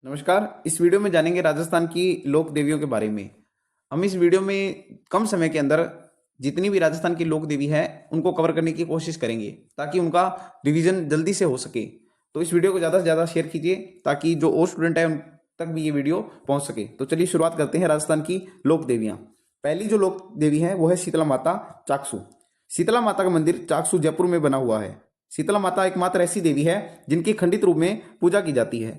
नमस्कार। इस वीडियो में जानेंगे राजस्थान की लोक देवियों के बारे में। हम इस वीडियो में कम समय के अंदर जितनी भी राजस्थान की लोक देवी है उनको कवर करने की कोशिश करेंगे ताकि उनका रिवीजन जल्दी से हो सके। तो इस वीडियो को ज़्यादा से ज़्यादा शेयर कीजिए ताकि जो और स्टूडेंट है उन तक भी ये वीडियो पहुंच सके। तो चलिए शुरुआत करते हैं राजस्थान की लोक देवियाँ। पहली जो लोक देवी है वो है शीतला माता चाकसू। शीतला माता का मंदिर चाकसू जयपुर में बना हुआ है। शीतला माता एकमात्र ऐसी देवी है जिनकी खंडित रूप में पूजा की जाती है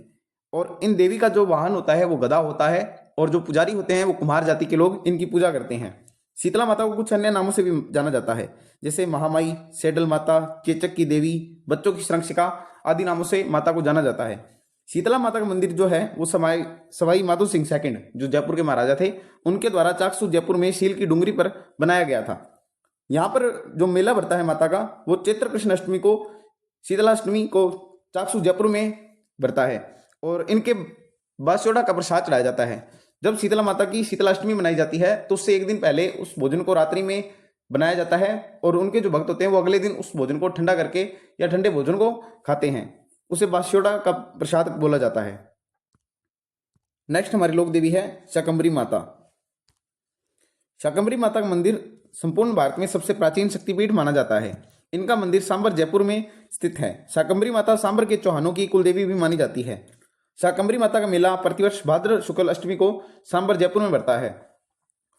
और इन देवी का जो वाहन होता है वो गदा होता है और जो पुजारी होते हैं वो कुम्हार जाति के लोग इनकी पूजा करते हैं। शीतला माता को कुछ अन्य नामों से भी जाना जाता है, जैसे महामाई, सेडल माता, चेचक की देवी, बच्चों की संरक्षिका आदि नामों से माता को जाना जाता है। शीतला माता का मंदिर जो है वो सवाई माधो सिंह सेकंड जो जयपुर के महाराजा थे उनके द्वारा चाकसू जयपुर में शील की डूंगरी पर बनाया गया था। यहाँ पर जो मेला भरता है माता का वो चैत्र कृष्ण अष्टमी को, शीतलाष्टमी को चाकसू जयपुर में भरता है और इनके बास्योड़ा का प्रसाद चढ़ाया जाता है। जब शीतला माता की शीतलाष्टमी मनाई जाती है तो उससे एक दिन पहले उस भोजन को रात्रि में बनाया जाता है और उनके जो भक्त होते हैं वो अगले दिन उस भोजन को ठंडा करके या ठंडे भोजन को खाते हैं। उसे बास्योड़ा का प्रसाद बोला जाता है। नेक्स्ट हमारी लोक देवी है शाकंभरी माता। शाकंभरी माता का मंदिर संपूर्ण भारत में सबसे प्राचीन शक्तिपीठ माना जाता है। इनका मंदिर सांबर जयपुर में स्थित है। शाकंभरी माता सांबर के चौहानों की कुलदेवी भी मानी जाती है। शाकंभरी माता का मेला प्रतिवर्ष भाद्र शुक्ल अष्टमी को सांबर जयपुर में बढ़ता है।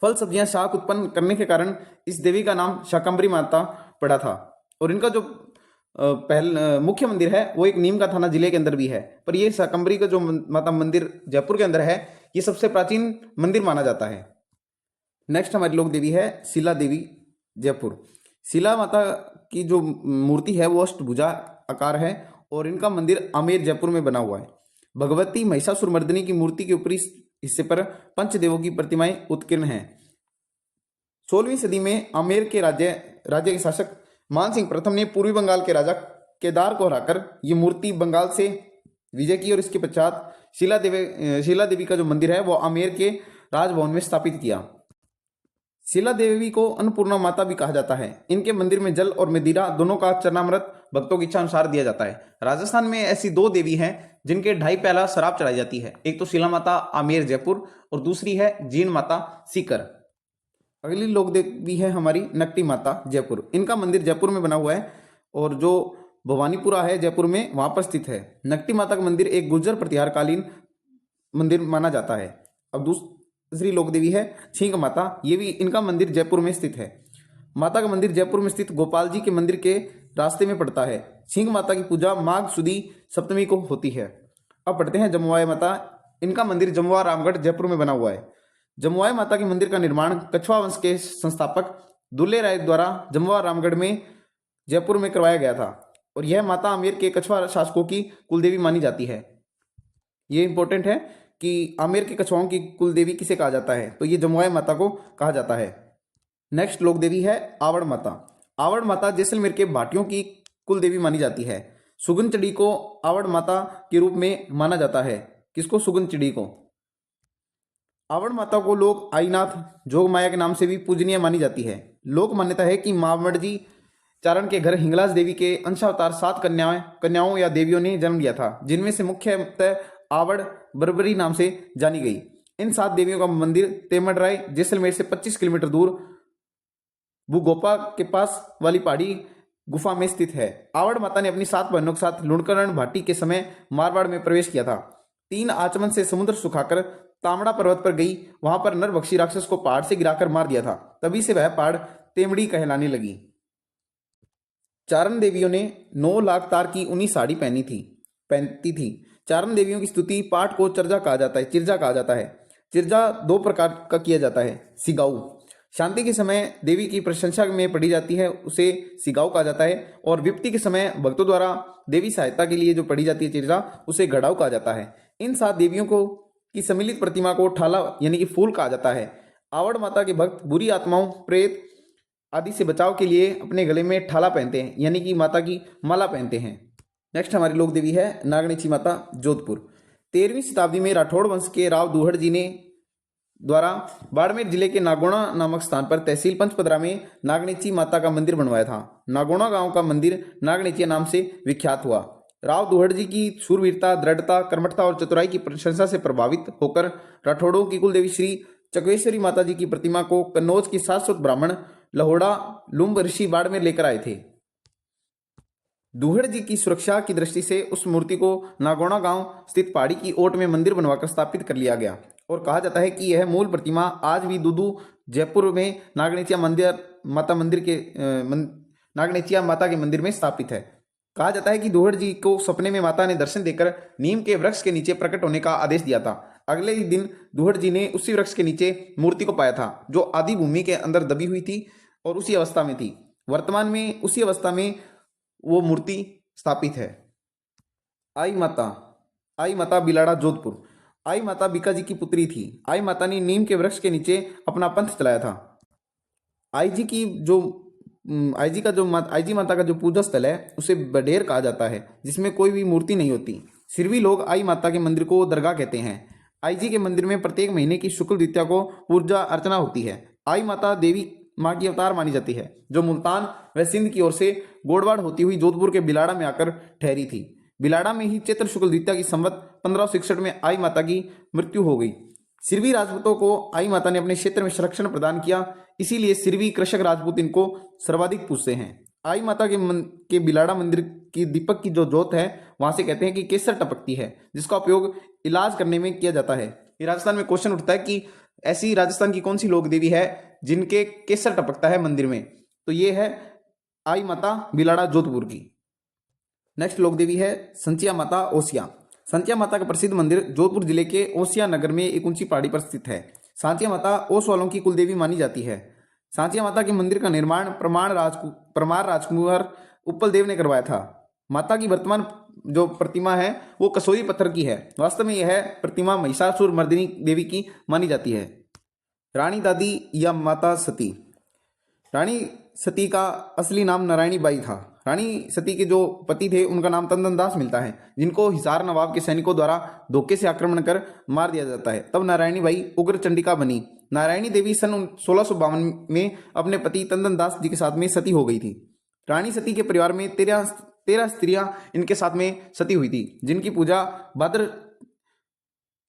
फल सब्जियां शाक उत्पन्न करने के कारण इस देवी का नाम शाकंभरी माता पड़ा था और इनका जो मुख्य मंदिर है वो एक नीम का थाना जिले के अंदर भी है, पर ये शाकंभरी का जो माता मंदिर जयपुर के अंदर है ये सबसे प्राचीन मंदिर माना जाता है। नेक्स्ट हमारी लोक देवी है शिला देवी जयपुर। शिला माता की जो मूर्ति है वो अष्टभुजा आकार है और इनका मंदिर आमेर जयपुर में बना हुआ है। भगवती महिषासुर मर्दिनी की मूर्ति के ऊपरी हिस्से पर पंचदेवों की प्रतिमाएं उत्कीर्ण हैं। 16वीं सदी में आमेर के राज्य के शासक मान सिंह प्रथम ने पूर्वी बंगाल के राजा केदार को हराकर ये मूर्ति बंगाल से विजय की और इसके पश्चात शिला देवी का जो मंदिर है वो आमेर के राजभवन में स्थापित किया। शिला देवी को अन्नपूर्णा माता भी कहा जाता है। इनके मंदिर में जल और मदिरा दोनों का चरणामृत भक्तों की इच्छा अनुसार दिया जाता है। राजस्थान में ऐसी दो देवी हैं जिनके 2.5 प्याला शराब चढ़ाई जाती है। एक तो शिला माता आमेर जयपुर और दूसरी है जीन माता सीकर। अगली लोक देवी है हमारी नकटी माता जयपुर। इनका मंदिर जयपुर में बना हुआ है और जो भवानीपुरा है जयपुर में वहां पर स्थित है। नकटी माता का मंदिर एक गुर्जर प्रतिहार कालीन मंदिर माना जाता है। अब दूसरी लोक देवी है छींक माता। ये भी इनका मंदिर जयपुर में स्थित है। माता का मंदिर जयपुर में स्थित गोपाल जी के मंदिर के रास्ते में पड़ता है। छींक माता की पूजा माघ सुदी सप्तमी को होती है। अब पढ़ते हैं जमुआय माता। इनका मंदिर जमुआ रामगढ़ जयपुर में बना हुआ है। जमुआय माता के मंदिर का निर्माण कछवा वंश के संस्थापक दुल्ले राय द्वारा जमुआ रामगढ़ में जयपुर में करवाया गया था और यह माता आमेर के कछवा शासकों की कुलदेवी मानी जाती है। ये इंपॉर्टेंट है कि आमेर के कछुआओं की कुलदेवी किसे कहा जाता है, तो ये जमुआय माता को कहा जाता है। नेक्स्ट लोक देवी है आवड़ माता। आवड़ माता जैसलमेर के भाटियों की कुलदेवी मानी जाती है। सुगन चिड़ी को आवड़ माता के रूप में माना जाता है। किसको? सुगन चिड़ी को। आवड़ माता को लोग आईनाथ जोग माया के नाम से भी पूजनीय मानी जाती है। लोक मान्यता है कि मावड़ जी चारण के घर हिंगलाज देवी के अंशावतार 7 कन्याओं या देवियों ने जन्म लिया था, जिनमें से मुख्यतः आवड़ बरबरी नाम से जानी गई। इन 7 देवियों का मंदिर तेमडराय जैसलमेर से 25 किलोमीटर दूर बुगोपा के पास वाली पहाड़ी गुफा में स्थित है। आवड़ माता ने अपनी 7 बहनों के साथ लुणकरण भाटी के समय मारवाड़ में प्रवेश किया था। 3 आचमन से समुद्र सुखाकर तामड़ा पर्वत पर गई। वहां पर नरभक्षी राक्षस को पहाड़ से गिराकर मार दिया था। तभी से वह पहाड़ तेमड़ी कहलाने लगी। चारण देवियों ने 9 लाख तार की ऊनी साड़ी पहनती थी। चारण देवियों की स्तुति पाठ को चिरजा कहा जाता है। चिरजा 2 प्रकार का किया जाता है। सिगाऊ शांति के समय देवी की प्रशंसा में पढ़ी जाती है, उसे सिगाऊ कहा जाता है, और विपत्ति के समय भक्तों द्वारा देवी सहायता के लिए जो पढ़ी जाती है चिरजा, उसे घड़ाऊ कहा जाता है। इन 7 देवियों को की सम्मिलित प्रतिमा को ठाला यानी कि फूल कहा जाता है। आवड़ माता के भक्त बुरी आत्माओं, प्रेत आदि से बचाव के लिए अपने गले में ठाला पहनते हैं यानी कि माता की माला पहनते हैं। नेक्स्ट हमारी लोक देवी है नागणेची माता जोधपुर। 13वीं शताब्दी में राठौड़ वंश के राव दूहड़ जी ने द्वारा बाड़मेर जिले के नागोना नामक स्थान पर तहसील पंचपदरा में नागणेची माता का मंदिर बनवाया था। नागोना गांव का मंदिर नागणेची नाम से विख्यात हुआ। राव दुहड़ जी की शूरवीरता, दृढ़ता, कर्मठता और चतुराई की प्रशंसा से प्रभावित होकर राठौड़ों की कुलदेवी श्री चक्रेश्वरी माता जी की प्रतिमा को कन्नौज की शाश्वत ब्राह्मण लहोड़ा लुम्ब ऋषि बाड़मेर लेकर आए थे। दुहड़ जी की सुरक्षा की दृष्टि से उस मूर्ति को नागौना गांव स्थित पहाड़ी की ओट में मंदिर बनवाकर स्थापित कर लिया गया और कहा जाता है कि यह मूल प्रतिमा आज भी दूदू जयपुर में नागनेचिया माता के मंदिर में स्थापित है। कहा जाता है कि दुहड़ जी को सपने में माता ने दर्शन देकर नीम के वृक्ष के नीचे प्रकट होने का आदेश दिया था। अगले ही दिन दुहड़ जी ने उसी वृक्ष के नीचे मूर्ति को पाया था जो आदि भूमि के अंदर दबी हुई थी और उसी अवस्था में थी। वर्तमान में उसी अवस्था में वो मूर्ति स्थापित है। आई माता बिलाड़ा जोधपुर। आई माता बीका जी की पुत्री थी। आई माता ने नीम के वृक्ष के नीचे अपना पंथ चलाया था। आई जी की जो आई जी माता का जो पूजा स्थल है उसे बडेर कहा जाता है, जिसमें कोई भी मूर्ति नहीं होती। सिरवी लोग आई माता के मंदिर को दरगाह कहते हैं। आई जी के मंदिर में प्रत्येक महीने की शुक्ल द्वितीया को पूजा अर्चना होती है। आई माता देवी माँ की अवतार मानी जाती है, जो मुल्तान व सिंध की ओर से गोड़वाड़ होती हुई जोधपुर के बिलाड़ा में आकर ठहरी थी। बिलाड़ा में ही चैत्र शुक्ल द्वितीया की संवत 1566 में आई माता की मृत्यु हो गई। सिरवी राजपूतों को आई माता ने अपने क्षेत्र में संरक्षण प्रदान किया, इसीलिए सिरवी कृषक राजपूत इनको सर्वाधिक पूजते हैं। आई माता के बिलाड़ा मंदिर की दीपक की जो जोत है वहां से कहते हैं कि केसर टपकती है, जिसका उपयोग इलाज करने में किया जाता है। ये राजस्थान में क्वेश्चन उठता है कि ऐसी राजस्थान की कौन सी लोक देवी है जिनके केसर टपकता है मंदिर में, तो ये है आई माता बिलाड़ा जोधपुर की। नेक्स्ट लोक देवी है संचिया माता ओसिया। संचिया माता का प्रसिद्ध मंदिर जोधपुर जिले के ओसिया नगर में एक ऊंची पहाड़ी पर स्थित है। सांचिया माता ओस वालों की कुलदेवी मानी जाती है। सांचिया माता के मंदिर का निर्माण परमार राजकुमार उपल देव ने करवाया था। माता की वर्तमान जो प्रतिमा है वो कसोरी पत्थर की है। वास्तव में यह प्रतिमा महिषासुर मर्दिनी देवी की मानी जाती है। रानी दादी या माता सती। रानी सती का असली नाम नारायणी बाई था। रानी सती के जो पति थे उनका नाम तंदन दास मिलता है, जिनको हिसार नवाब के सैनिकों द्वारा धोखे से आक्रमण कर मार दिया जाता है। तब नारायणी बाई उग्र चंडिका बनी। नारायणी देवी सन 1652 में अपने पति तंदन दास जी के साथ में सती हो गई थी। रानी सती के परिवार में 13 स्त्रियां इनके साथ में सती हुई थी, जिनकी पूजा भाद्र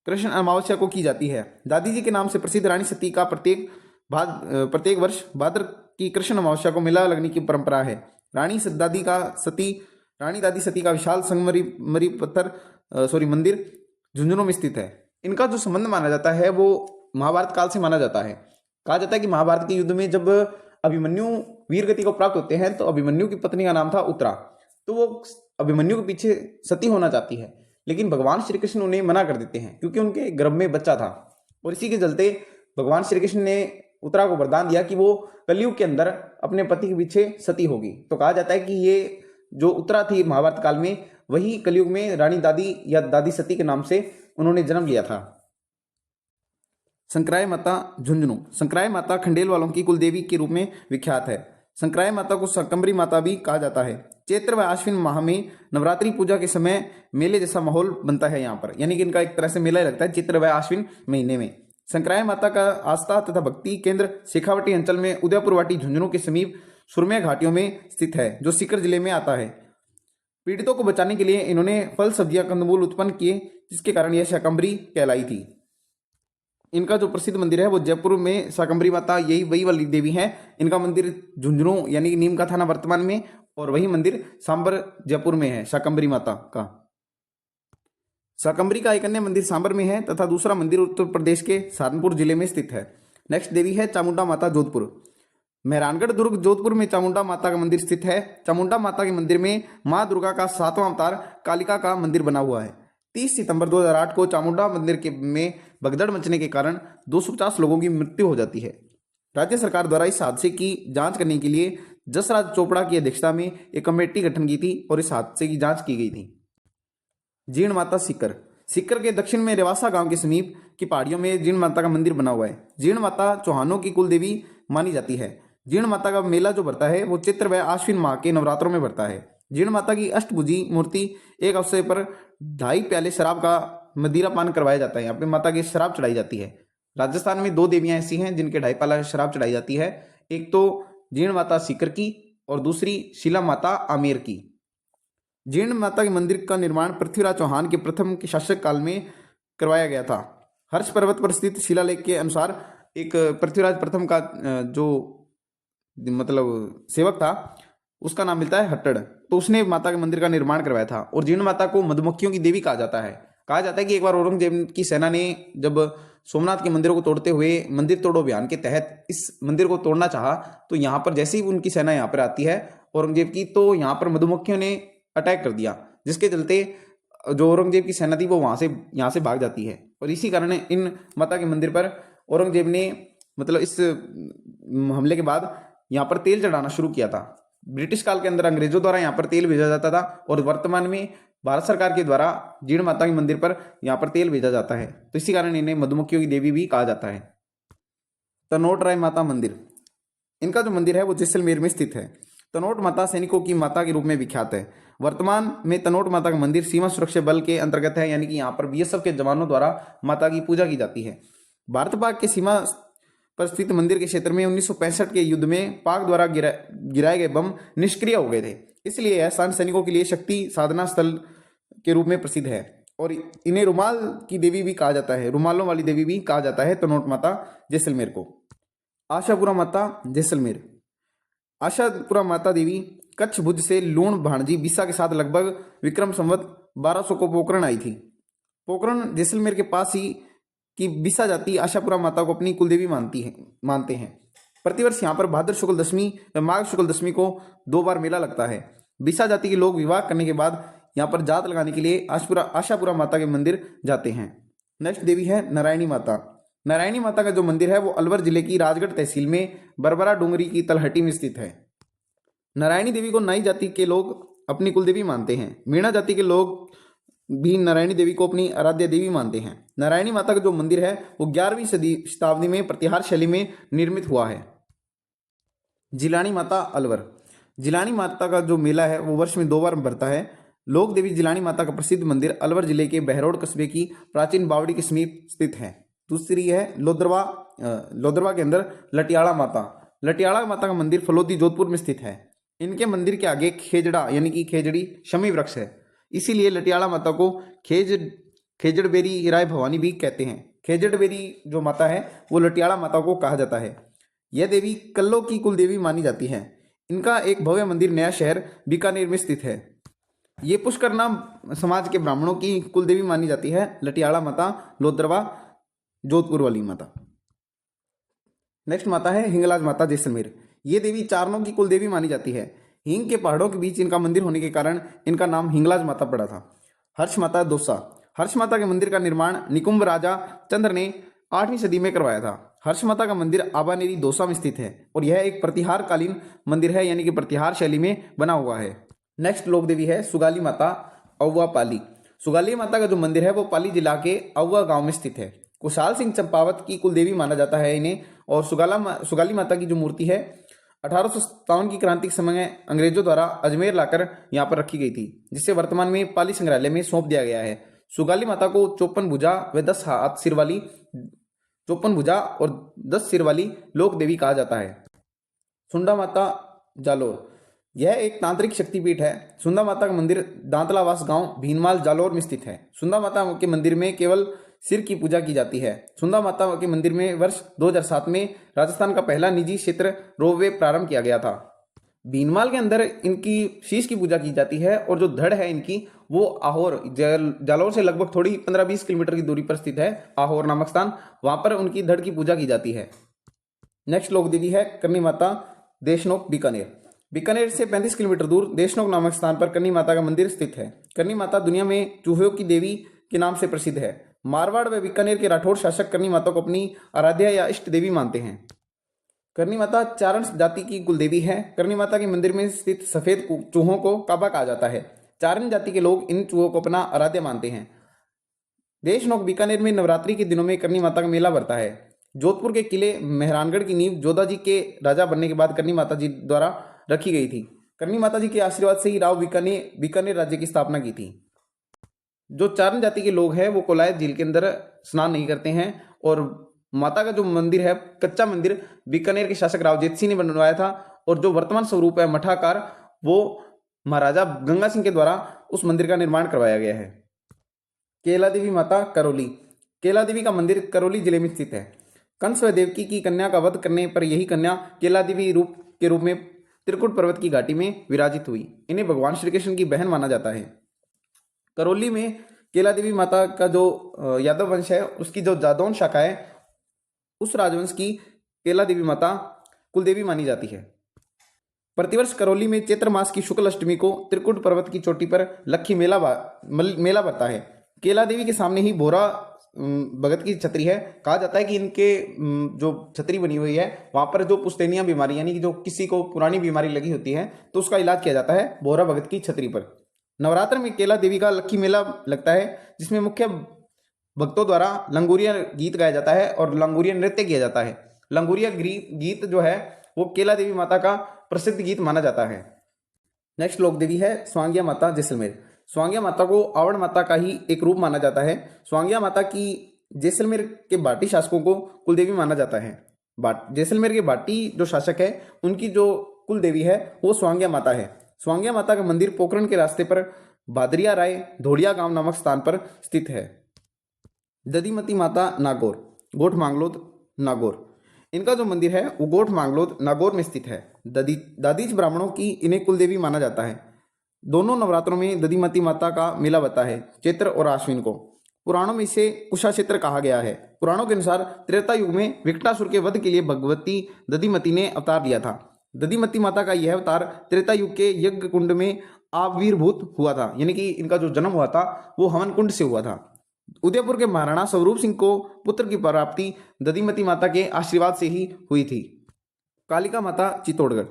कृष्ण अमावस्या को की जाती है। दादी जी के नाम से प्रसिद्ध रानी सती का प्रत्येक वर्ष भाद्र की कृष्ण अमावस्या को मेला लगने की परंपरा है। रानी दादी सती का विशाल संगमरी मंदिर झुंझुनू में स्थित है। इनका जो संबंध माना जाता है वो महाभारत काल से माना जाता है। कहा जाता है कि महाभारत के युद्ध में जब अभिमन्यु वीर गति को प्राप्त होते हैं तो अभिमन्यु की पत्नी का नाम था उत्तरा। तो वो अभिमन्यु के पीछे सती होना चाहती है, लेकिन भगवान श्री कृष्ण उन्हें मना कर देते हैं क्योंकि उनके गर्भ में बच्चा था। और इसी के चलते भगवान श्री कृष्ण ने उत्तरा को वरदान दिया कि वो कलयुग के अंदर अपने पति के पीछे सती होगी। तो कहा जाता है कि ये जो उत्तरा थी महाभारत काल में, वही कलयुग में रानी दादी या दादी सती के नाम से उन्होंने जन्म लिया था। संक्राय माता झुंझुनू। संक्राय माता खंडेल वालों की कुलदेवी के रूप में विख्यात है। संक्राय माता को शाकंभरी माता भी कहा जाता है। चैत्र व आश्विन माह में नवरात्रि पूजा के समय मेले जैसा माहौल बनता है यहाँ पर, यानी कि इनका एक तरह से मेला लगता है चैत्र व आश्विन महीने में। संक्राय माता का आस्था तथा भक्ति केंद्र शेखावटी अंचल में उदयपुरवाटी झुंझुनू के समीप सुरम्य घाटियों में स्थित है, जो सीकर जिले में आता है। पीड़ितों को बचाने के लिए इन्होंने फल सब्जियां कंदमूल उत्पन्न किए, जिसके कारण यह शाकंभरी कहलाई थी। इनका जो प्रसिद्ध मंदिर है वो जयपुर में शाकंभरी माता यही वही वाली देवी है। इनका मंदिर झुंझुनू यानी कि नीम का थाना वर्तमान में, और वही मंदिर सांबर जयपुर में है शाकंभरी माता का। शाकंभरी का एक अन्य मंदिर सांबर में है तथा दूसरा मंदिर उत्तर प्रदेश के सहारनपुर जिले में स्थित है। नेक्स्ट देवी है चामुंडा माता जोधपुर। मेहरानगढ़ दुर्ग जोधपुर में चामुंडा माता का मंदिर स्थित है। चामुंडा माता के मंदिर में मां दुर्गा का 7वां अवतार कालिका का मंदिर बना हुआ है। 30 सितंबर 2008 को चामुंडा मंदिर में भगदड़ मचने के कारण 250 लोगों की मृत्यु हो जाती है। राज्य सरकार द्वारा इस हादसे की जांच करने के लिए जसराज चोपड़ा की अध्यक्षता में एक कमेटी गठन की थी और इस हादसे की जांच की गई थी। जीर्ण माता सीकर। सीकर के दक्षिण में रेवासा गांव के समीप की पहाड़ियों में जीर्ण माता का मंदिर बना हुआ है। जीर्ण माता चौहानों की कुल देवी मानी जाती है। जीर्ण माता का मेला जो भरता है वो चैत्र व आश्विन माह के नवरात्रों में भरता है। जीर्ण माता की अष्टभुजी मूर्ति एक अवसर पर 2.5 प्याले शराब का मदिरा पान करवाया जाता है। यहाँ पे माता की शराब चढ़ाई जाती है। राजस्थान में 2 देवियां ऐसी हैं जिनके 2.5 प्याला शराब चढ़ाई जाती है। एक तो जीर्ण माता सीकर की और दूसरी शिला माता आमेर की। जीर्ण माता के मंदिर का निर्माण पृथ्वीराज चौहान के प्रथम के शासक काल में करवाया गया था। हर्ष पर्वत पर स्थित शिलालेख के अनुसार एक पृथ्वीराज प्रथम का जो मतलब सेवक था उसका नाम मिलता है हट्टड़, तो उसने माता के मंदिर का निर्माण करवाया था। और जीर्ण माता को मधुमक्खियों की देवी कहा जाता है। कहा जाता है कि एक बार औरंगजेब की सेना ने जब सोमनाथ के मंदिरों को तोड़ते हुए मंदिर तोड़ो अभियान के तहत इस मंदिर को तोड़ना चाहा, तो यहाँ पर जैसे ही उनकी सेना यहाँ पर आती है औरंगजेब की, तो यहाँ पर मधुमक्खियों ने अटैक कर दिया, जिसके चलते जो औरंगजेब की सेना थी वो यहाँ से भाग जाती है। और इसी कारण इन माता के मंदिर पर औरंगजेब ने मतलब इस हमले के बाद यहाँ पर तेल चढ़ाना शुरू किया था। ब्रिटिश काल के अंदर अंग्रेजों द्वारा यहाँ पर तेल भेजा जाता था और वर्तमान में भारत सरकार के द्वारा जीर्ण माता के मंदिर पर यहाँ पर तेल भेजा जाता है, तो इसी कारण इन्हें मधुमक्खियों की देवी भी कहा जाता है। तनोट राय माता मंदिर, इनका जो मंदिर है वो जैसलमेर में स्थित है। तनोट माता सैनिकों की माता के रूप में विख्यात है। वर्तमान में तनोट माता का मंदिर सीमा सुरक्षा बल के अंतर्गत है, यानी कि यहाँ पर बीएसएफ के जवानों द्वारा माता की पूजा की जाती है। भारत पाक के सीमा पर स्थित मंदिर के क्षेत्र में 1965 के युद्ध में पाक द्वारा गिराए गए बम निष्क्रिय हो गए थे, इसलिए यह स्थान सैनिकों के लिए शक्ति साधना स्थल के रूप में प्रसिद्ध है। और इन्हें रुमाल की देवी भी कहा जाता है, रुमालों वाली देवी भी कहा जाता है तनोट माता जैसलमेर को। आशापुरा माता जैसलमेर, आशापुरा माता देवी कच्छ भुज से लूण भाणजी बिस्सा के साथ लगभग विक्रम संवत 1200 को पोखरण आई थी। पोखरण जैसलमेर के पास ही की बिस्सा जाति आशापुरा माता को अपनी कुलदेवी मानते हैं। प्रतिवर्ष यहाँ पर भाद्र शुक्ल दशमी व माघ शुक्ल दशमी को 2 बार मेला लगता है। बिस्सा जाति के लोग विवाह करने के बाद यहाँ पर जात लगाने के लिए आशापुरा माता के मंदिर जाते हैं। नेक्स्ट देवी है नारायणी माता। नारायणी माता का जो मंदिर है वो अलवर जिले की राजगढ़ तहसील में बरबरा डूंगरी की तलहटी में स्थित है। नारायणी देवी को नाई जाति के लोग अपनी कुलदेवी मानते हैं। मीणा जाति के लोग भी नारायणी देवी को अपनी आराध्य देवी मानते हैं। नारायणी माता का जो मंदिर है वो 11वीं शताब्दी में प्रतिहार शैली में निर्मित हुआ है। जिलानी माता अलवर, जिलानी माता का जो मेला है वो वर्ष में 2 बार भरता है। लोक देवी जिलानी माता का प्रसिद्ध मंदिर अलवर जिले के बहरोड कस्बे की प्राचीन बावड़ी के समीप स्थित है। दूसरी है लोदरवा के अंदर लटियाला माता। लटियाला माता का मंदिर फलोदी जोधपुर में स्थित है। इनके मंदिर के आगे खेजड़ा यानी कि खेजड़ी शमी वृक्ष है, इसीलिए लटियाला माता को खेजड़बेरी राय भवानी भी कहते हैं। खेजड़बेरी जो माता है वो लटियाला माता को कहा जाता है। यह देवी कल्लों की कुलदेवी मानी जाती है। इनका एक भव्य मंदिर नया शहर बीकानेर में स्थित है। ये पुष्कर नाम समाज के ब्राह्मणों की कुलदेवी मानी जाती है, लटियाला माता, लोदरवा, जोधपुर वाली माता। नेक्स्ट माता है हिंगलाज माता जैसलमेर। ये देवी चारणों की कुलदेवी मानी जाती है। हिंग के पहाड़ों के बीच इनका मंदिर होने के कारण इनका नाम हिंगलाज माता पड़ा था। हर्ष माता दौसा, हर्ष माता के मंदिर का निर्माण निकुंभ राजा चंद्र ने 8वीं सदी में करवाया था। हर्ष माता का मंदिर आबानेरी दौसा में स्थित है और यह एक प्रतिहार कालीन मंदिर है, यानी कि प्रतिहार शैली में बना हुआ है। नेक्स्ट लोक देवी है सुगाली माता अव्वा पाली। सुगाली माता का जो मंदिर है वो पाली जिला के अव्वा गांव में स्थित है। कुशाल सिंह चंपावत की कुलदेवी माना जाता है इन्हें। और सुगाली माता की जो मूर्ति है 1857 की क्रांति के समय अंग्रेजों द्वारा अजमेर लाकर यहाँ पर रखी गई थी, जिसे वर्तमान में पाली संग्रहालय में सौंप दिया गया है। सुगाली माता को 54 भुजा व 10 हाथ सिर वाली 54 भुजा और 10 सिर वाली लोक देवी कहा जाता है। सुंडा माता जालोर, यह एक तांत्रिक शक्तिपीठ है। सुंदा माता का मंदिर दांतलावास गांव भीनमाल जालोर में स्थित है। सुंदा माता के मंदिर में केवल सिर की पूजा की जाती है। सुंदा माता के मंदिर में वर्ष 2007 में राजस्थान का पहला निजी क्षेत्र रोपवे प्रारंभ किया गया था। भीनमाल के अंदर इनकी शीश की पूजा की जाती है और जो धड़ है इनकी वो आहोर जालोर से लगभग थोड़ी 15-20 किलोमीटर की दूरी पर स्थित है। आहोर नामक स्थान, वहां पर उनकी धड़ की पूजा की जाती है। नेक्स्ट लोक देवी है करनी माता देशनोक बीकानेर। बीकानेर से 35 किलोमीटर दूर देशनोक नामक स्थान पर करनी माता का मंदिर स्थित है। करनी माता दुनिया में चूहों की देवी के नाम से प्रसिद्ध है। मारवाड़ व बीकानेर के राठौड़ शासक करनी माता को अपनी आराध्या या इष्ट देवी मानते हैं। करनी माता चारण जाति की कुलदेवी है। करनी माता के मंदिर में स्थित सफेद चूहों को काबा कहा जाता है। चारण जाति के लोग इन चूहों को अपना आराध्य मानते हैं। देशनोक बीकानेर में नवरात्रि के दिनों में करनी माता का मेला भरता है। जोधपुर के किले मेहरानगढ़ की नींव जोधा जी के राजा बनने के बाद करनी माता जी द्वारा रखी गई थी। करनी माता जी के आशीर्वाद से ही राव बीकानेर राज्य की स्थापना की थी। जो चारण जाति के लोग हैं वो कोलायत झील के अंदर स्नान नहीं करते हैं। और माता का जो मंदिर है कच्चा मंदिर बीकानेर के शासक राव जेत सिंह ने बनवाया था और जो वर्तमान स्वरूप है मठाकार वो महाराजा गंगा सिंह के द्वारा उस मंदिर का निर्माण करवाया गया है। केला देवी माता करौली। केला देवी का मंदिर करौली जिले में स्थित है। कंस व देवकी की कन्या का वध करने पर यही कन्या केला देवी के रूप में त्रिकुट पर्वत की घाटी में विराजित हुई। इन्हें भगवान श्री कृष्ण की बहन माना जाता है। करौली में केला देवी माता का जो यादव वंश है, उसकी जो जादौन शाखा है, उस राजवंश की केला देवी माता कुलदेवी मानी जाती है। प्रतिवर्ष करौली में चैत्र मास की शुक्ल अष्टमी को त्रिकुट पर्वत की चोटी पर लक्खी मेला भरता है। केला देवी के सामने ही भोरा भगत की छतरी है। कहा जाता है कि इनके जो छतरी बनी हुई है, वहां पर जो पुश्तैनिया बीमारी यानी कि जो किसी को पुरानी बीमारी लगी होती है तो उसका इलाज किया जाता है भोरा भगत की छतरी पर। नवरात्र में केला देवी का लक्खी मेला लगता है, जिसमें मुख्य भक्तों द्वारा लंगूरिया गीत गाया जाता है और लंगूरिया नृत्य किया जाता है। लंगूरिया गीत जो है वो केला देवी माता का प्रसिद्ध गीत माना जाता है। नेक्स्ट लोक देवी है स्वांगिया माता जैसलमेर। स्वांगिया माता को आवड़ माता का ही एक रूप माना जाता है। स्वांगिया माता की जैसलमेर के बाटी शासकों को कुलदेवी माना जाता है। जैसलमेर के बाटी जो शासक है, उनकी जो कुल देवी है वो स्वांगिया माता है। स्वांगिया माता का मंदिर पोखरण के रास्ते पर भादरिया राय धोड़िया गांव नामक स्थान पर स्थित है। दधिमती माता नागौर, गोठ मांगलोद नागौर। इनका जो मंदिर है वो गोठ मांगलोद नागौर में स्थित है। दादीज ब्राह्मणों की इन्हें कुलदेवी माना जाता है। दोनों नवरात्रों में दधिमती माता का मेला बता है, चैत्र और आश्विन को। पुराणों में इसे कुशा क्षेत्र कहा गया है। पुराणों के अनुसार त्रेता युग में विकटासुर के वध के लिए भगवती दधिमती ने अवतार लिया था। दधिमती माता का यह अवतार त्रेता युग के यज्ञ कुंड में आविर्भूत हुआ था, यानी कि इनका जो जन्म हुआ था वो हवन कुंड से हुआ था। उदयपुर के महाराणा स्वरूप सिंह को पुत्र की प्राप्ति दधिमती माता के आशीर्वाद से ही हुई थी। कालिका माता चित्तौड़गढ़।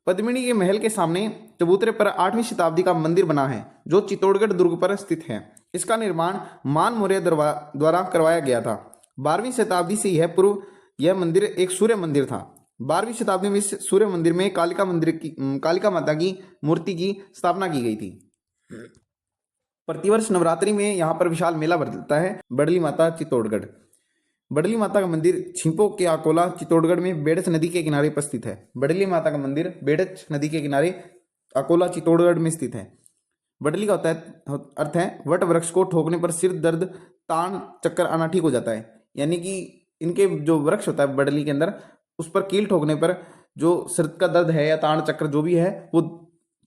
पद्मिनी के महल के सामने चबूतरे पर 8वीं शताब्दी का मंदिर बना है, जो चित्तौड़गढ़ दुर्ग पर स्थित है। इसका निर्माण मान मौर्य द्वारा करवाया गया था। 12वीं शताब्दी से यह मंदिर एक सूर्य मंदिर था। 12वीं शताब्दी में इस सूर्य मंदिर में कालिका माता की मूर्ति की स्थापना की गई थी। प्रतिवर्ष नवरात्रि में यहाँ पर विशाल मेला भरता है। बडली माता चित्तौड़गढ़। बडली माता का मंदिर छिंपो के अकोला चित्तौड़गढ़ में बेड़च नदी के किनारे पर स्थित है। बडली माता का मंदिर बेड़च नदी के किनारे अकोला चित्तौड़गढ़ में स्थित है। बडली का अर्थ है वट वृक्ष को ठोकने पर सिर दर्द, तान, चक्कर आना ठीक हो जाता है। यानी कि इनके जो वृक्ष होता है बडली के अंदर, उस पर कील ठोकने पर जो सिर का दर्द है या तान चक्कर जो भी है वो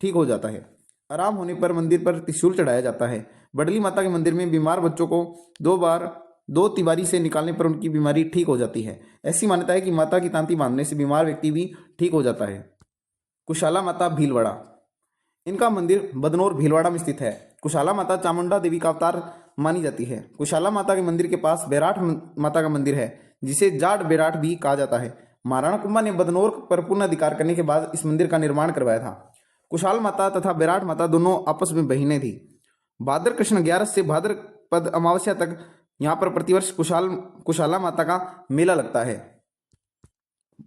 ठीक हो जाता है। आराम होने पर मंदिर पर त्रिशूल चढ़ाया जाता है। बडली माता के मंदिर में बीमार बच्चों को 2 तिवारी से निकालने पर उनकी बीमारी ठीक हो जाती है। ऐसी मान्यता है कि माता की तांती बांधने से बीमार व्यक्ति भी ठीक हो जाता है। कुशाला माता भीलवाड़ा। इनका मंदिर बदनौर भीलवाड़ा में स्थित है। कुशाला माता चामुंडा देवी का अवतार मानी जाती है। कुशाला माता के मंदिर के पास बैराठ माता का मंदिर है, जिसे जाट बैराठ भी कहा जाता है। महाराणा कुंभा ने बदनौर पर पूर्ण अधिकार करने के बाद इस मंदिर का निर्माण करवाया था। कुशाल माता तथा बैराठ माता दोनों आपस में बहिनें थी। भाद्र कृष्ण 11 से भाद्रपद अमावस्या तक यहाँ पर प्रतिवर्ष कुशाला माता का मेला लगता है।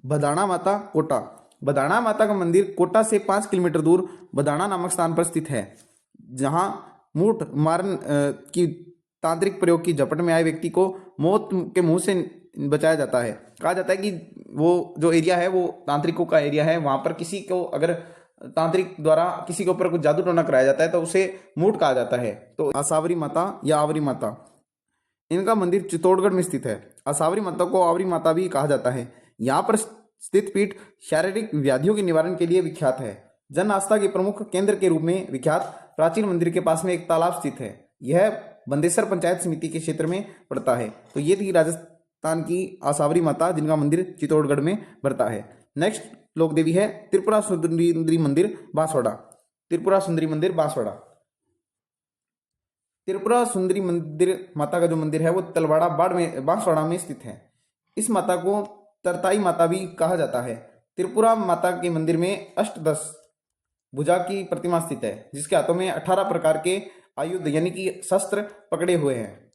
बदाणा माता कोटा। बदाणा माता का मंदिर कोटा से 5 किलोमीटर दूर बदाणा नामक स्थान पर स्थित है, जहाँ मूठ मारन की तांत्रिक प्रयोग की झपट में आए व्यक्ति को मौत के मुंह से बचाया जाता है। कहा जाता है कि वो जो एरिया है वो तांत्रिकों का एरिया है। वहाँ पर किसी को अगर तांत्रिक द्वारा किसी के ऊपर कुछ जादू टोना कराया जाता है तो उसे मूठ कहा जाता है। तो आसावरी माता या आवरी माता, इनका मंदिर चित्तौड़गढ़ में स्थित है। आसावरी माता को आवरी माता भी कहा जाता है। यहाँ पर स्थित पीठ शारीरिक व्याधियों के निवारण के लिए विख्यात है। जन आस्था के प्रमुख केंद्र के रूप में विख्यात प्राचीन मंदिर के पास में एक तालाब स्थित है। यह बंदेसर पंचायत समिति के क्षेत्र में पड़ता है। तो ये थी राजस्थान की आसावरी माता, जिनका मंदिर चित्तौड़गढ़ में पड़ता है। नेक्स्ट लोक देवी है त्रिपुरा सुंदरी मंदिर बांसवाड़ा। त्रिपुरा सुंदरी मंदिर बांसवाड़ा। त्रिपुरा सुंदरी मंदिर माता का जो मंदिर है वो तलवाड़ा बांसवाड़ा में स्थित है। इस माता को तरताई माता भी कहा जाता है। त्रिपुरा माता के मंदिर में अष्टदश भुजा की प्रतिमा स्थित है, जिसके हाथों में 18 प्रकार के आयुध यानी कि शस्त्र पकड़े हुए हैं।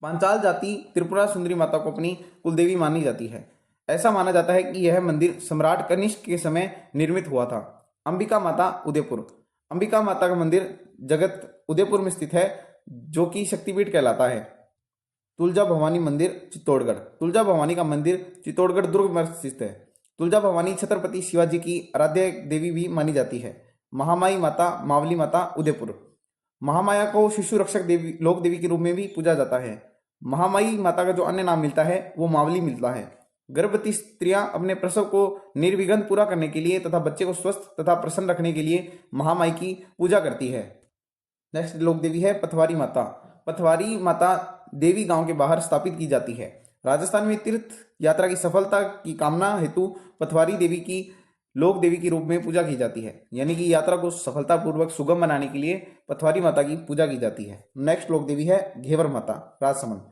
पांचाल जाति त्रिपुरा सुंदरी माता को अपनी कुलदेवी मानी जाती है। ऐसा माना जाता है कि यह मंदिर सम्राट कनिष्क के समय निर्मित हुआ था। अंबिका माता उदयपुर। अंबिका माता का मंदिर जगत उदयपुर में स्थित है, जो कि शक्तिपीठ कहलाता है। तुलजा भवानी मंदिर चित्तौड़गढ़। तुलजा भवानी का मंदिर चित्तौड़गढ़ दुर्ग में स्थित है। तुलजा भवानी छत्रपति शिवाजी की आराध्य देवी भी मानी जाती है। महामाई माता, मावली माता, उदयपुर। महामाया को शिशु रक्षक देवी, लोक देवी के रूप में भी पूजा जाता है। महामाई माता का जो अन्य नाम मिलता है वो मावली मिलता है। गर्भवती स्त्रियां अपने प्रसव को निर्विघ्न पूरा करने के लिए तथा बच्चे को स्वस्थ तथा प्रसन्न रखने के लिए महामाई की पूजा करती है। नेक्स्ट लोक देवी है पथवारी माता। पथवारी माता देवी गांव के बाहर स्थापित की जाती है। राजस्थान में तीर्थ यात्रा की सफलता की कामना हेतु पथवारी देवी की लोक देवी के रूप में पूजा की जाती है। यानी कि यात्रा को सफलतापूर्वक सुगम बनाने के लिए पथवारी माता की पूजा की जाती है। नेक्स्ट लोक देवी है घेवर माता, राजसमंद।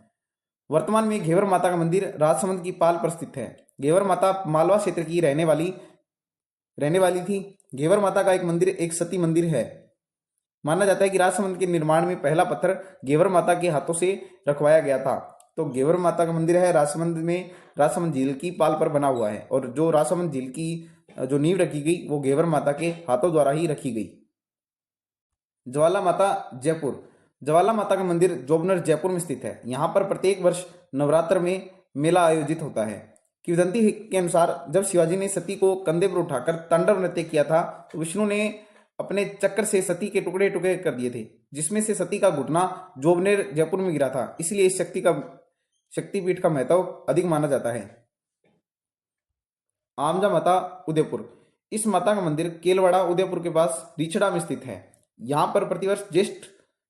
वर्तमान में घेवर माता का मंदिर राजसमंद की पाल पर स्थित है। घेवर माता मालवा क्षेत्र की रहने वाली थी। घेवर माता का एक मंदिर एक सती मंदिर है। माना जाता है कि राजसमंद के निर्माण में पहला पत्थर घेवर माता के हाथों से रखवाया गया था। तो घेवर माता का मंदिर है राजसमंद में, राजसमंद झील की पाल पर बना हुआ है। और जो राजसमंद झील की जो नींव रखी गई वो घेवर माता के हाथों द्वारा ही रखी गई। ज्वाला माता, जयपुर। ज्वाला माता का मंदिर जोबनेर, जयपुर में स्थित है। यहाँ पर प्रत्येक वर्ष नवरात्र में मेला आयोजित होता है। किंवदंती के अनुसार जब शिवाजी ने सती को कंधे पर उठाकर तांडव नृत्य किया था तो विष्णु ने अपने चक्र से सती के टुकड़े टुकड़े कर दिए थे, जिसमें से सती का घुटना जोबनेर, जयपुर में गिरा था। इसलिए इस शक्तिपीठ का महत्व अधिक माना जाता है। आमजा माता, उदयपुर। इस माता का मंदिर केलवाड़ा, उदयपुर के पास रिछड़ा में स्थित है। यहाँ पर प्रतिवर्ष ज्येष्ठ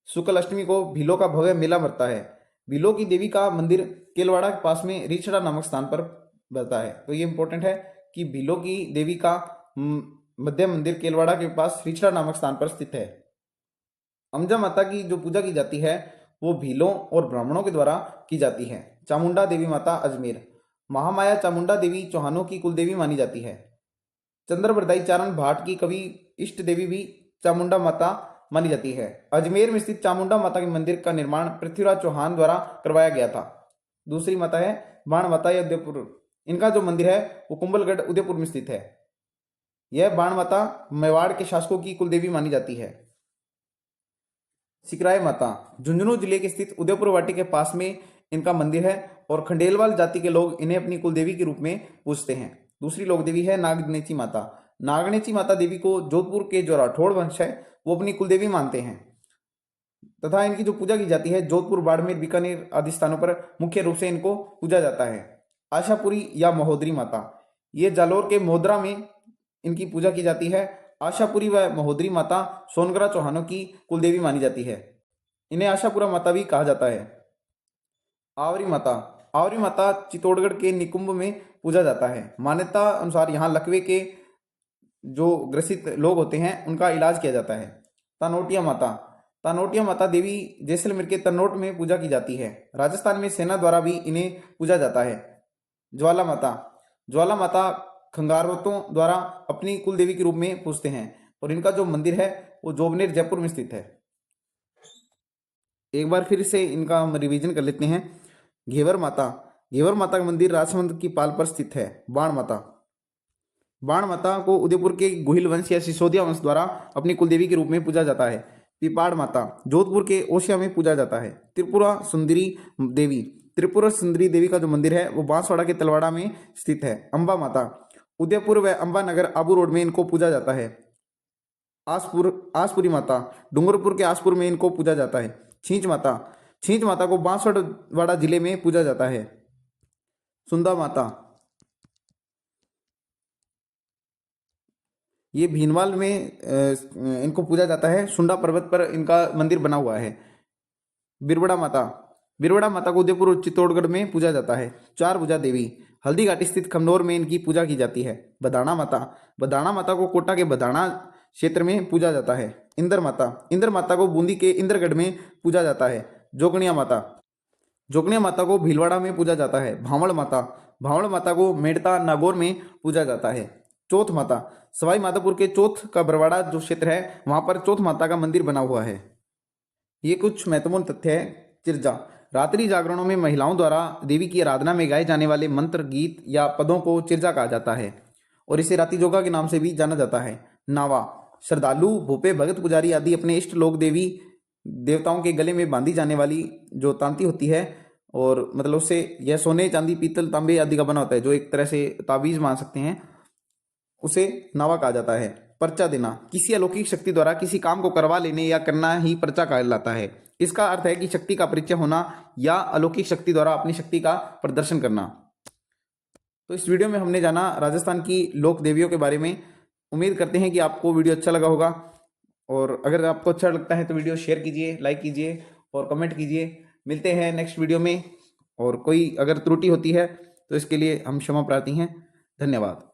शुक्ल अष्टमी को भीलों का भव्य मेला भरता है। भीलों की देवी का मंदिर केलवाड़ा के पास में रिछड़ा नामक स्थान पर बनता है। तो ये इंपॉर्टेंट है कि भीलों की देवी का मध्य मंदिर केलवाड़ा के पास रिछड़ा नामक स्थान पर स्थित है। अमजा माता की जो पूजा की जाती है वो भीलों और ब्राह्मणों के द्वारा की जाती है। चामुंडा देवी माता, अजमेर। महामाया चामुंडा देवी चौहानों की कुलदेवी मानी जाती है। चंद्रबरदाई चारण भाट की कवि इष्ट देवी भी चामुंडा माता मानी जाती है। अजमेर में स्थित चामुंडा माता के मंदिर का निर्माण पृथ्वीराज चौहान द्वारा करवाया गया था। दूसरी माता है बाण माता या उदयपुर। इनका जो मंदिर है वो कुंभलगढ़, उदयपुर में स्थित है। यह बाण माता मेवाड़ के शासकों की कुलदेवी मानी जाती है। सिकराय माता, झुंझुनू जिले के स्थित उदयपुर वाटी के पास में इनका मंदिर है और खंडेलवाल जाति के लोग इन्हें अपनी कुलदेवी के रूप में पूजते हैं। दूसरी लोक देवी है नागनेची माता। नागनेची माता देवी को जोधपुर के जो राठौड़ वंश है वो अपनी कुलदेवी मानते हैं तथा इनकी जो पूजा की जाती है जोधपुर, बाड़मेर, बीकानेर आदि स्थानों पर मुख्य रूप से इनको पूजा जाता है। आशापुरी या महोदरी माता, ये जालोर के मोहदरा में इनकी पूजा की जाती है। आशापुरी व महोदरी माता सोनगरा चौहानों की कुलदेवी मानी जाती है। इन्हें आशापुरा माता भी कहा जाता है। आवरी माता, आवरी माता चित्तौड़गढ़ के निकुंभ में पूजा जाता है। मान्यता अनुसार यहाँ लकवे के जो ग्रसित लोग होते हैं उनका इलाज किया जाता है। तनोटिया माता, तनोटिया माता देवी जैसलमेर के तनोट में पूजा की जाती है। राजस्थान में सेना द्वारा भी इन्हें पूजा जाता है। ज्वाला माता, ज्वाला माता खंगारोतों द्वारा अपनी कुलदेवी के रूप में पूजते हैं और इनका जो मंदिर है वो जोबनेर, जयपुर में स्थित है। एक बार फिर से इनका हम रिवीजन कर लेते हैं। घेवर माता, घेवर माता का मंदिर राजसमंद की पाल पर स्थित है। बाण माता, बाण माता को उदयपुर के गुहिल वंश या सिसोदिया वंश द्वारा अपनी कुलदेवी के रूप में पूजा जाता है। पिपाड़ माता जोधपुर के ओसिया में पूजा जाता है। त्रिपुरा सुंदरी देवी, त्रिपुरा सुंदरी देवी का जो मंदिर है वो बांसवाड़ा के तलवाड़ा में स्थित है। अंबा माता, उदयपुर व अंबा नगर, आबू रोड में इनको पूजा जाता है। आसपुरी माता, डूंगरपुर के आसपुर में इनको पूजा जाता है। छींच माता, छींच माता को बांसवाड़ा जिले में पूजा जाता है। सुंदा माता, ये भीनवाल में इनको पूजा जाता है। सुंडा पर्वत पर इनका मंदिर बना हुआ है। बिरबड़ा माता, बिरबड़ा माता को उदयपुर और चित्तौड़गढ़ में पूजा जाता है। चार भुजा देवी, हल्दी घाटी स्थित खमनोर में इनकी पूजा की जाती है। बदाना माता, बदाना माता को कोटा के बदाना क्षेत्र में पूजा जाता है। इंद्र माता, इंद्र माता को बूंदी के इंद्रगढ़ में पूजा जाता है। जोगणिया माता, जोगणिया माता को भीलवाड़ा में पूजा जाता है। भावड़ माता, भावड़ माता को मेड़ता, नागौर में पूजा जाता है। चौथ माता, सवाई माधोपुर के चौथ का बरवाड़ा जो क्षेत्र है वहां पर चौथ माता का मंदिर बना हुआ है। ये कुछ महत्वपूर्ण तथ्य है। चिरजा, रात्रि जागरणों में महिलाओं द्वारा देवी की आराधना में गाए जाने वाले मंत्र, गीत या पदों को चिरजा कहा जाता है और इसे राति जोगा के नाम से भी जाना जाता है। नावा, श्रद्धालु, भूपे, भगत, पुजारी आदि अपने इष्ट लोक देवी देवताओं के गले में बांधी जाने वाली जो तांती होती है और मतलब उससे यह सोने, चांदी, पीतल, तांबे आदि का बना होता है जो एक तरह से ताबीज मान सकते हैं, उसे नावा कहा जाता है। पर्चा देना, किसी अलौकिक शक्ति द्वारा किसी काम को करवा लेने या करना ही पर्चा कहलाता है। इसका अर्थ है कि शक्ति का परिचय होना या अलौकिक शक्ति द्वारा अपनी शक्ति का प्रदर्शन करना। तो इस वीडियो में हमने जाना राजस्थान की लोक देवियों के बारे में। उम्मीद करते हैं कि आपको वीडियो अच्छा लगा होगा, और अगर आपको अच्छा लगता है तो वीडियो शेयर कीजिए, लाइक कीजिए और कमेंट कीजिए। मिलते हैं नेक्स्ट वीडियो में, और कोई अगर त्रुटि होती है तो इसके लिए हम क्षमा प्रार्थी हैं। धन्यवाद।